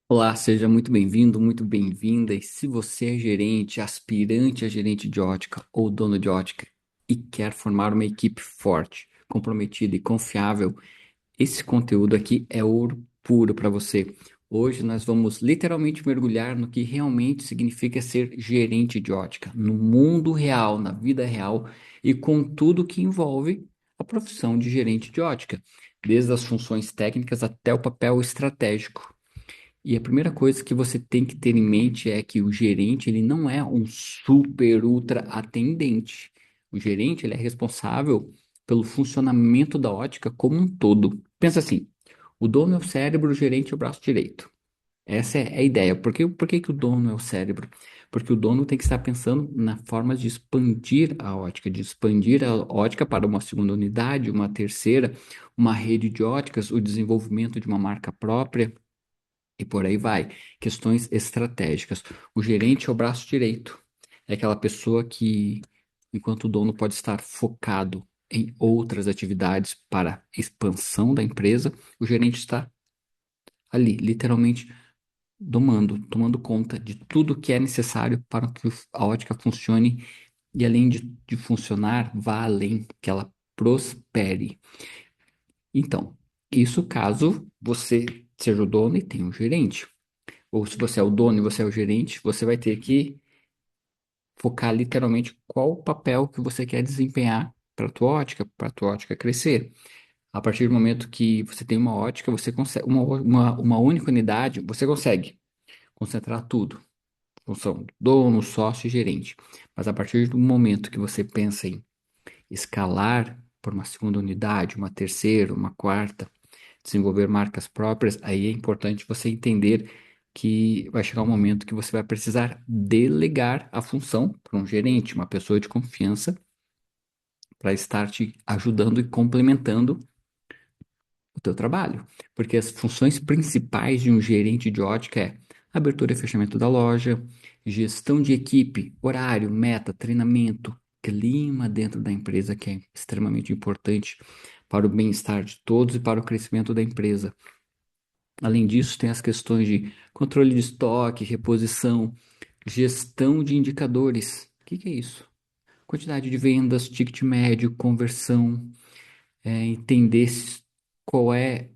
Olá, seja muito bem-vindo, muito bem-vinda. E se você é gerente, aspirante a gerente de ótica ou dono de ótica e quer formar uma equipe forte, comprometida e confiável, esse conteúdo aqui é ouro puro para você. Hoje nós vamos literalmente mergulhar no que realmente significa ser gerente de ótica, no mundo real, na vida real e com tudo que envolve a profissão de gerente de ótica, desde as funções técnicas até o papel estratégico. E a primeira coisa que você tem que ter em mente é que o gerente, ele não é um super ultra atendente. O gerente, ele é responsável pelo funcionamento da ótica como um todo. Pensa assim, o dono é o cérebro, o gerente é o braço direito. Essa é a ideia. Por que que o dono é o cérebro? Porque o dono tem que estar pensando na forma de expandir a ótica, de expandir a ótica para uma segunda unidade, uma terceira, uma rede de óticas, o desenvolvimento de uma marca própria e por aí vai. Questões estratégicas. O gerente é o braço direito. É aquela pessoa que, enquanto o dono pode estar focado em outras atividades para expansão da empresa, o gerente está ali, literalmente tomando conta de tudo que é necessário para que a ótica funcione e, além de funcionar, vá além, que ela prospere. Então, isso caso você seja o dono e tenha um gerente. Ou se você é o dono e você é o gerente, você vai ter que focar literalmente qual o papel que você quer desempenhar para a tua ótica crescer. A partir do momento que você tem uma ótica, você consegue, uma única unidade, você consegue concentrar tudo. Função do dono, sócio e gerente. Mas a partir do momento que você pensa em escalar por uma segunda unidade, uma terceira, uma quarta, desenvolver marcas próprias, aí é importante você entender que vai chegar um momento que você vai precisar delegar a função para um gerente, uma pessoa de confiança, para estar te ajudando e complementando o teu trabalho. Porque as funções principais de um gerente de ótica é abertura e fechamento da loja, gestão de equipe, horário, meta, treinamento, clima dentro da empresa, que é extremamente importante para o bem-estar de todos e para o crescimento da empresa. Além disso, tem as questões de controle de estoque, reposição, gestão de indicadores. O que que é isso? Quantidade de vendas, ticket médio, conversão, entender qual é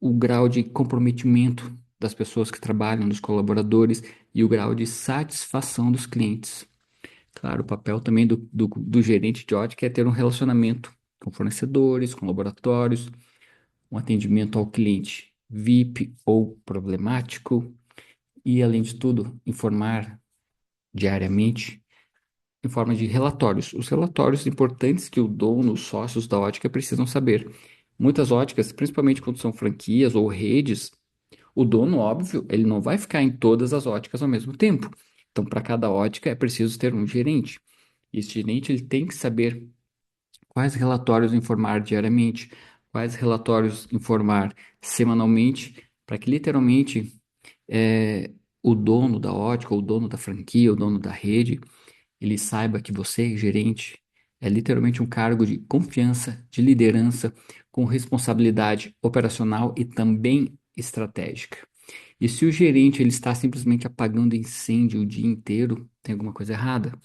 o grau de comprometimento das pessoas que trabalham, dos colaboradores e o grau de satisfação dos clientes. Claro, o papel também do gerente de ótica é ter um relacionamento com fornecedores, com laboratórios, um atendimento ao cliente VIP ou problemático e, além de tudo, informar diariamente em forma de relatórios. Os relatórios importantes que o dono, os sócios da ótica precisam saber. Muitas óticas, principalmente quando são franquias ou redes, o dono, óbvio, ele não vai ficar em todas as óticas ao mesmo tempo. Então, para cada ótica é preciso ter um gerente. E esse gerente ele tem que saber quais relatórios informar diariamente, quais relatórios informar semanalmente, para que literalmente é, o dono da ótica, o dono da franquia, o dono da rede, ele saiba que você, gerente, é literalmente um cargo de confiança, de liderança, com responsabilidade operacional e também estratégica. E se o gerente ele está simplesmente apagando incêndio o dia inteiro, tem alguma coisa errada,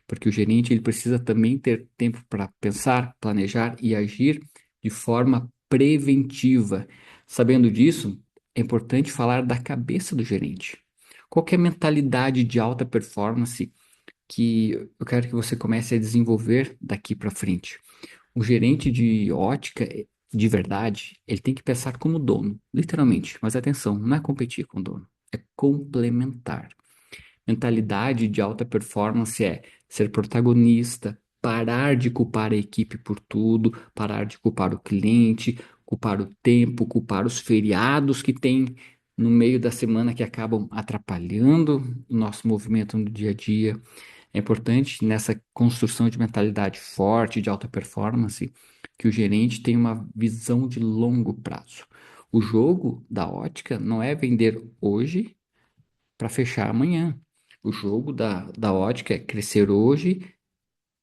porque o gerente ele precisa também ter tempo para pensar, planejar e agir de forma preventiva. Sabendo disso, é importante falar da cabeça do gerente. Qual que é a mentalidade de alta performance que eu quero que você comece a desenvolver daqui para frente? O gerente de ótica, de verdade, ele tem que pensar como dono, literalmente. Mas atenção, não é competir com o dono, é complementar. Mentalidade de alta performance é ser protagonista, parar de culpar a equipe por tudo, parar de culpar o cliente, culpar o tempo, culpar os feriados que tem no meio da semana que acabam atrapalhando o nosso movimento no dia a dia. É importante nessa construção de mentalidade forte, de alta performance, que o gerente tenha uma visão de longo prazo. O jogo da ótica não é vender hoje para fechar amanhã. O jogo da ótica é crescer hoje,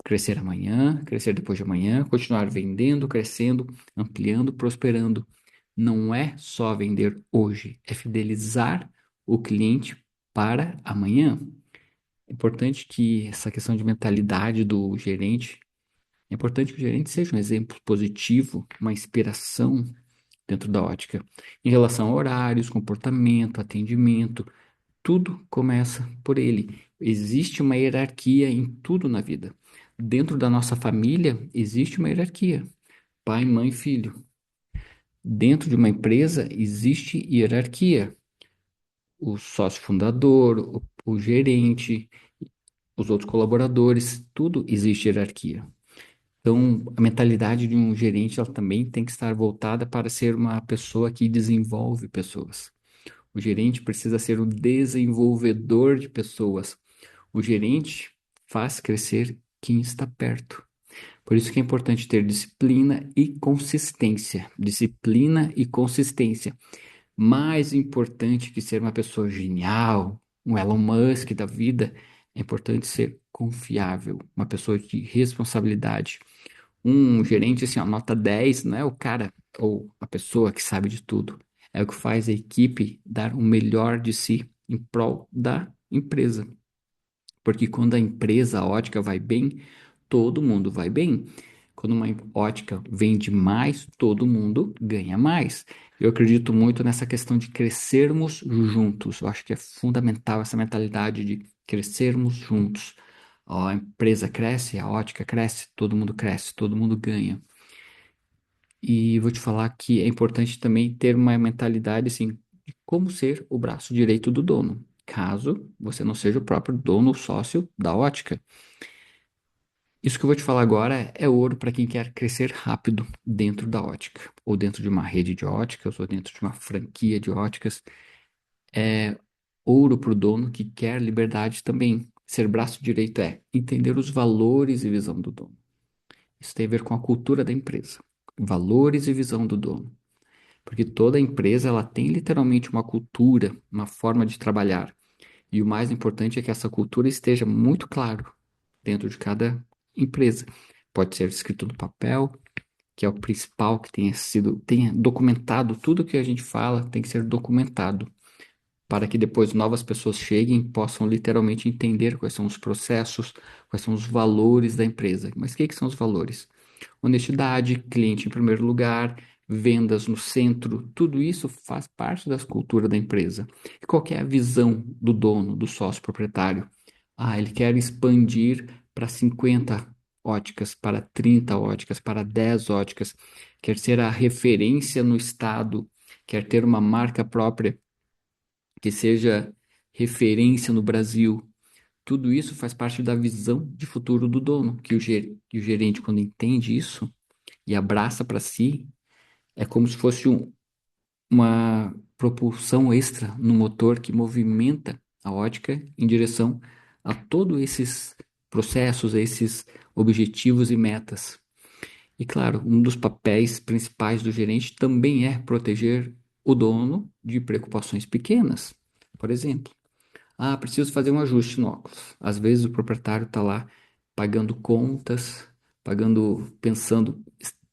crescer amanhã, crescer depois de amanhã, continuar vendendo, crescendo, ampliando, prosperando. Não é só vender hoje, é fidelizar o cliente para amanhã. É importante que essa questão de mentalidade do gerente, é importante que o gerente seja um exemplo positivo, uma inspiração dentro da ótica. Em relação a horários, comportamento, atendimento, tudo começa por ele. Existe uma hierarquia em tudo na vida. Dentro da nossa família, existe uma hierarquia: pai, mãe, filho. Dentro de uma empresa, existe hierarquia: o sócio fundador, o gerente, os outros colaboradores, tudo existe hierarquia. Então, a mentalidade de um gerente, ela também tem que estar voltada para ser uma pessoa que desenvolve pessoas. O gerente precisa ser o desenvolvedor de pessoas. O gerente faz crescer quem está perto. Por isso que é importante ter disciplina e consistência. Disciplina e consistência. Mais importante que ser uma pessoa genial, um Elon Musk da vida, é importante ser confiável, uma pessoa de responsabilidade. Um gerente, assim, ó, nota 10 não é o cara ou a pessoa que sabe de tudo. É o que faz a equipe dar o melhor de si em prol da empresa. Porque quando a empresa, a ótica vai bem, todo mundo vai bem. Quando uma ótica vende mais, todo mundo ganha mais. Eu acredito muito nessa questão de crescermos juntos. Eu acho que é fundamental essa mentalidade de crescermos juntos. Ó, a empresa cresce, a ótica cresce, todo mundo ganha. E vou te falar que é importante também ter uma mentalidade assim, de como ser o braço direito do dono, caso você não seja o próprio dono ou sócio da ótica. Isso que eu vou te falar agora é ouro para quem quer crescer rápido dentro da ótica, ou dentro de uma rede de óticas, ou dentro de uma franquia de óticas. É ouro para o dono que quer liberdade também. Ser braço direito é entender os valores e visão do dono. Isso tem a ver com a cultura da empresa. Valores e visão do dono. Porque toda empresa ela tem literalmente uma cultura, uma forma de trabalhar. E o mais importante é que essa cultura esteja muito claro dentro de cada empresa. Pode ser escrito no papel, que é o principal que tenha documentado tudo que a gente fala, tem que ser documentado para que depois novas pessoas cheguem e possam literalmente entender quais são os processos, quais são os valores da empresa. Mas o que são os valores? Honestidade, cliente em primeiro lugar, vendas no centro, tudo isso faz parte da cultura da empresa. E qual que é a visão do dono, do sócio proprietário? Ah, ele quer expandir para 50 óticas, para 30 óticas, para 10 óticas, quer ser a referência no estado, quer ter uma marca própria que seja referência no Brasil. Tudo isso faz parte da visão de futuro do dono, que o gerente, quando entende isso e abraça para si, é como se fosse uma propulsão extra no motor que movimenta a ótica em direção a todos esses processos, a esses objetivos e metas. E claro, um dos papéis principais do gerente também é proteger o dono de preocupações pequenas. Por exemplo, ah, preciso fazer um ajuste no óculos. Às vezes o proprietário está lá pagando contas, pensando,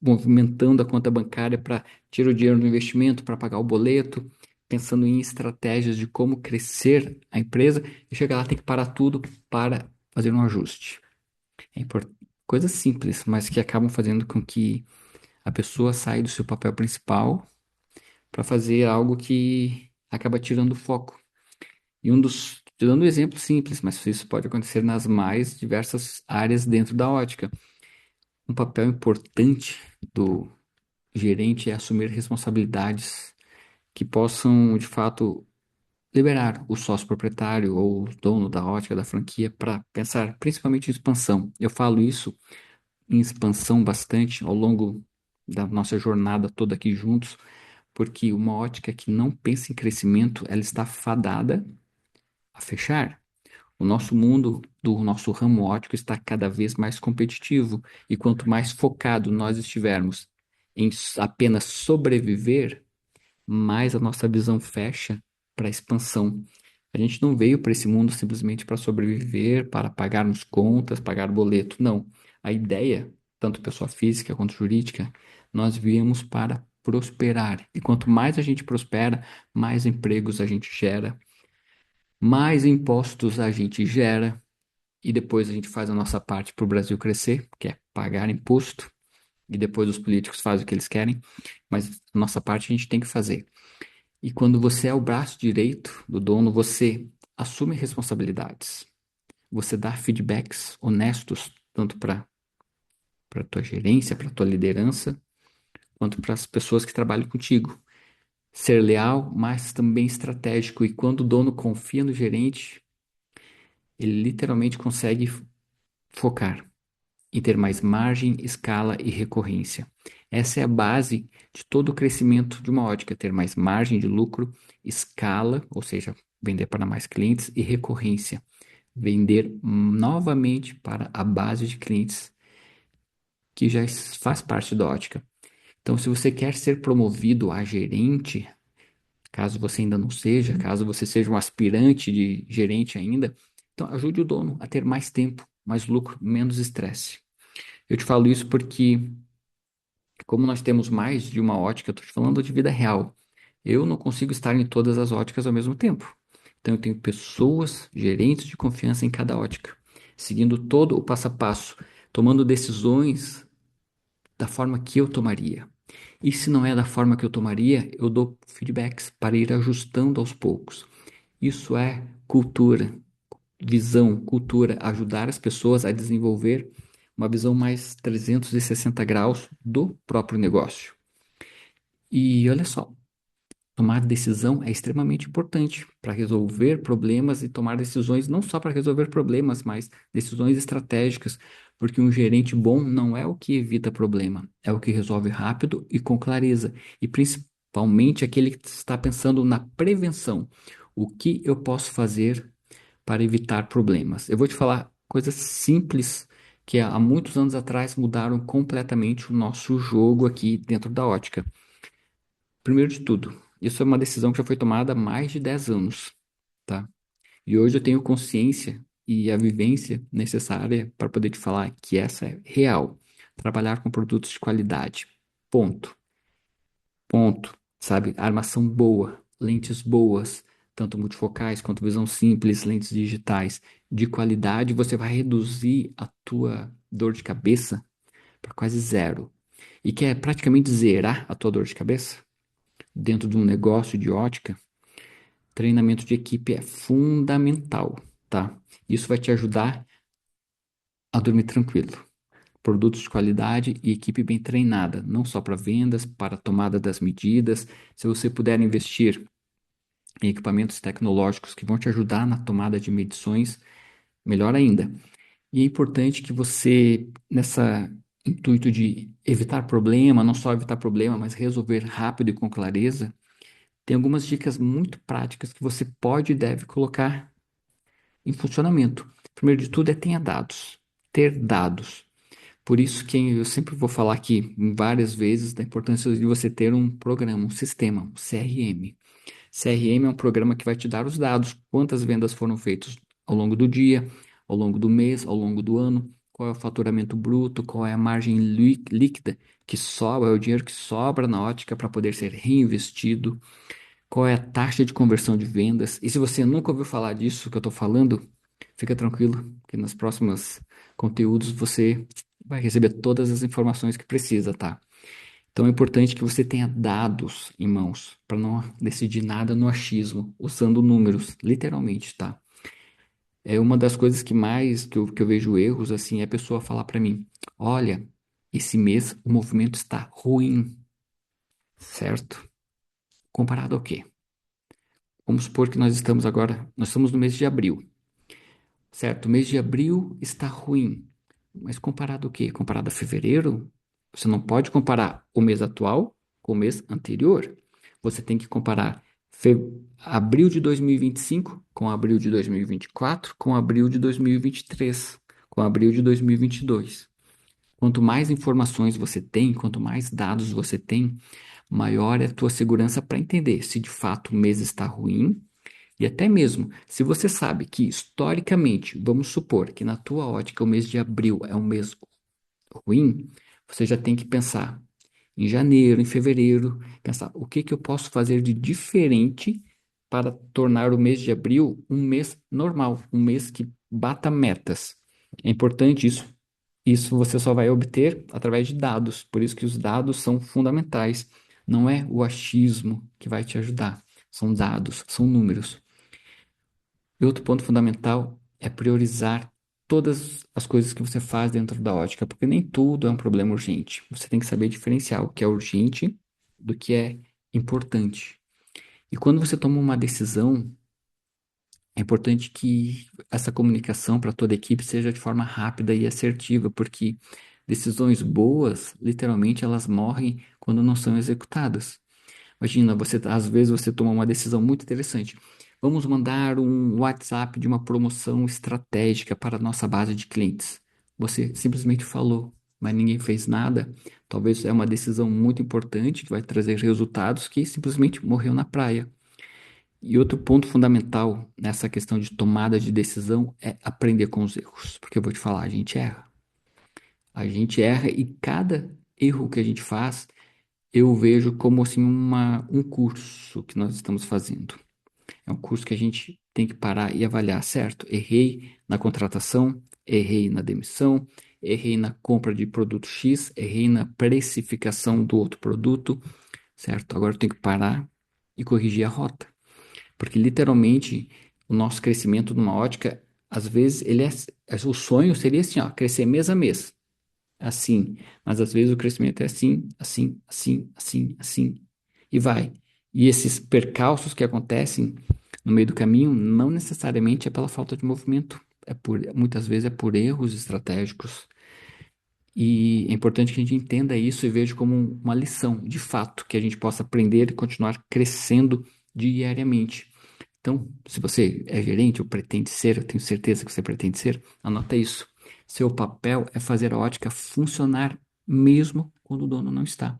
movimentando a conta bancária para tirar o dinheiro do investimento, para pagar o boleto, pensando em estratégias de como crescer a empresa e chega lá tem que parar tudo para fazer um ajuste. É coisas simples, mas que acabam fazendo com que a pessoa saia do seu papel principal para fazer algo que acaba tirando o foco. Te dando um exemplo simples, mas isso pode acontecer nas mais diversas áreas dentro da ótica. Um papel importante do gerente é assumir responsabilidades que possam, de fato, liberar o sócio proprietário ou o dono da ótica, da franquia, para pensar principalmente em expansão. Eu falo isso em expansão bastante ao longo da nossa jornada toda aqui juntos, porque uma ótica que não pensa em crescimento, ela está fadada a fechar. O nosso mundo do nosso ramo óptico está cada vez mais competitivo e quanto mais focado nós estivermos em apenas sobreviver, mais a nossa visão fecha para a expansão. A gente não veio para esse mundo simplesmente para sobreviver, para pagarmos contas, pagar boleto. Não. A ideia, tanto pessoa física quanto jurídica, nós viemos para prosperar. E quanto mais a gente prospera, mais empregos a gente gera, Mais impostos a gente gera e depois a gente faz a nossa parte para o Brasil crescer, que é pagar imposto, e depois os políticos fazem o que eles querem, mas a nossa parte a gente tem que fazer. E quando você é o braço direito do dono, você assume responsabilidades. Você dá feedbacks honestos, tanto para a tua gerência, para a tua liderança, quanto para as pessoas que trabalham contigo. Ser leal, mas também estratégico. E quando o dono confia no gerente, ele literalmente consegue focar em ter mais margem, escala e recorrência. Essa é a base de todo o crescimento de uma ótica, ter mais margem de lucro, escala, ou seja, vender para mais clientes e recorrência, vender novamente para a base de clientes que já faz parte da ótica. Então, se você quer ser promovido a gerente, caso você ainda não seja, caso você seja um aspirante de gerente ainda, então ajude o dono a ter mais tempo, mais lucro, menos estresse. Eu te falo isso porque, como nós temos mais de uma ótica, eu estou te falando de vida real. Eu não consigo estar em todas as óticas ao mesmo tempo. Então, eu tenho pessoas, gerentes de confiança em cada ótica, seguindo todo o passo a passo, tomando decisões da forma que eu tomaria. E se não é da forma que eu tomaria, eu dou feedbacks para ir ajustando aos poucos. Isso é cultura, visão, cultura, ajudar as pessoas a desenvolver uma visão mais 360 graus do próprio negócio. E olha só, tomar decisão é extremamente importante para resolver problemas e tomar decisões não só para resolver problemas, mas decisões estratégicas, porque um gerente bom não é o que evita problema, é o que resolve rápido e com clareza, e principalmente aquele que está pensando na prevenção. O que eu posso fazer para evitar problemas? Eu vou te falar coisas simples que há muitos anos atrás mudaram completamente o nosso jogo aqui dentro da ótica. Primeiro de tudo, isso é uma decisão que já foi tomada há mais de 10 anos, tá? E hoje eu tenho consciência e a vivência necessária para poder te falar que essa é real. Trabalhar com produtos de qualidade. Ponto. Ponto. Sabe? Armação boa, lentes boas, tanto multifocais quanto visão simples, lentes digitais de qualidade, você vai reduzir a tua dor de cabeça para quase zero. E quer praticamente zerar a tua dor de cabeça dentro de um negócio de ótica? Treinamento de equipe é fundamental, tá? Isso vai te ajudar a dormir tranquilo. Produtos de qualidade e equipe bem treinada, não só para vendas, para tomada das medidas. Se você puder investir em equipamentos tecnológicos que vão te ajudar na tomada de medições, melhor ainda. E é importante que você, nessa intuito de evitar problema, não só evitar problema, mas resolver rápido e com clareza, tem algumas dicas muito práticas que você pode e deve colocar em funcionamento. Primeiro de tudo é tenha dados, ter dados. Por isso que eu sempre vou falar aqui várias vezes da importância de você ter um programa, um sistema, um CRM. CRM é um programa que vai te dar os dados, quantas vendas foram feitas ao longo do dia, ao longo do mês, ao longo do ano, qual é o faturamento bruto, qual é a margem líquida que sobra, é o dinheiro que sobra na ótica para poder ser reinvestido, qual é a taxa de conversão de vendas. E se você nunca ouviu falar disso que eu estou falando, fica tranquilo, que nos próximos conteúdos você vai receber todas as informações que precisa, tá? Então é importante que você tenha dados em mãos para não decidir nada no achismo, usando números, literalmente, tá? É uma das coisas que mais que eu vejo erros assim é a pessoa falar para mim: olha, esse mês o movimento está ruim, certo? Comparado ao quê? Vamos supor que nós estamos no mês de abril, certo? O mês de abril está ruim, mas comparado ao quê? Comparado a fevereiro, você não pode comparar o mês atual com o mês anterior. Você tem que comparar abril de 2025 com abril de 2024 com abril de 2023 com abril de 2022. Quanto mais informações você tem, quanto mais dados você tem, maior é a tua segurança para entender se de fato o mês está ruim e até mesmo, se você sabe que historicamente, vamos supor que na tua ótica o mês de abril é um mês ruim, você já tem que pensar em janeiro, em fevereiro, pensar o que que eu posso fazer de diferente para tornar o mês de abril um mês normal, um mês que bata metas. É importante isso. Isso você só vai obter através de dados. Por isso que os dados são fundamentais. Não é o achismo que vai te ajudar. São dados, são números. E outro ponto fundamental é priorizar todas as coisas que você faz dentro da ótica, porque nem tudo é um problema urgente. Você tem que saber diferenciar o que é urgente do que é importante. E quando você toma uma decisão, é importante que essa comunicação para toda a equipe seja de forma rápida e assertiva, porque decisões boas, literalmente, elas morrem quando não são executadas. Imagina, às vezes você toma uma decisão muito interessante. Vamos mandar um WhatsApp de uma promoção estratégica para a nossa base de clientes. Você simplesmente falou, mas ninguém fez nada. Talvez é uma decisão muito importante que vai trazer resultados que simplesmente morreu na praia. E outro ponto fundamental nessa questão de tomada de decisão é aprender com os erros. Porque eu vou te falar, a gente erra. A gente erra e cada erro que a gente faz, eu vejo como assim um curso que nós estamos fazendo. É um curso que a gente tem que parar e avaliar, certo? Errei na contratação, errei na demissão, errei na compra de produto X, errei na precificação do outro produto, certo? Agora eu tenho que parar e corrigir a rota. Porque literalmente o nosso crescimento numa ótica, às vezes o sonho seria assim, ó, crescer mês a mês, assim, mas às vezes o crescimento é assim, assim, assim, assim, assim e vai. E esses percalços que acontecem no meio do caminho não necessariamente é pela falta de movimento, muitas vezes é por erros estratégicos. E é importante que a gente entenda isso e veja como uma lição, de fato, que a gente possa aprender e continuar crescendo diariamente. Então, se você é gerente ou pretende ser, eu tenho certeza que você pretende ser, anota isso. Seu papel é fazer a ótica funcionar mesmo quando o dono não está.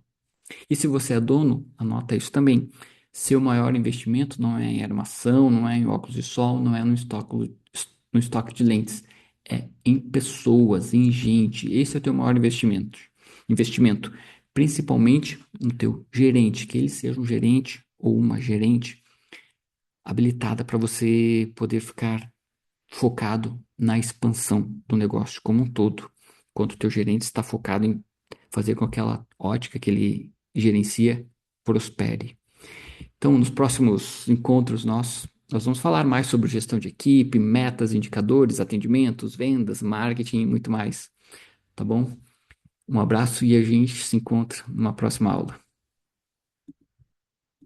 E se você é dono, anota isso também. Seu maior investimento não é em armação, não é em óculos de sol, não é no estoque de lentes. É em pessoas, em gente. Esse é o teu maior investimento. Investimento, principalmente no teu gerente, que ele seja um gerente ou uma gerente habilitada para você poder ficar focado na expansão do negócio como um todo, enquanto o teu gerente está focado em fazer com que aquela ótica que ele gerencia prospere. Então, nos próximos encontros nós vamos falar mais sobre gestão de equipe, metas, indicadores, atendimentos, vendas, marketing e muito mais, tá bom? Um abraço e a gente se encontra numa próxima aula.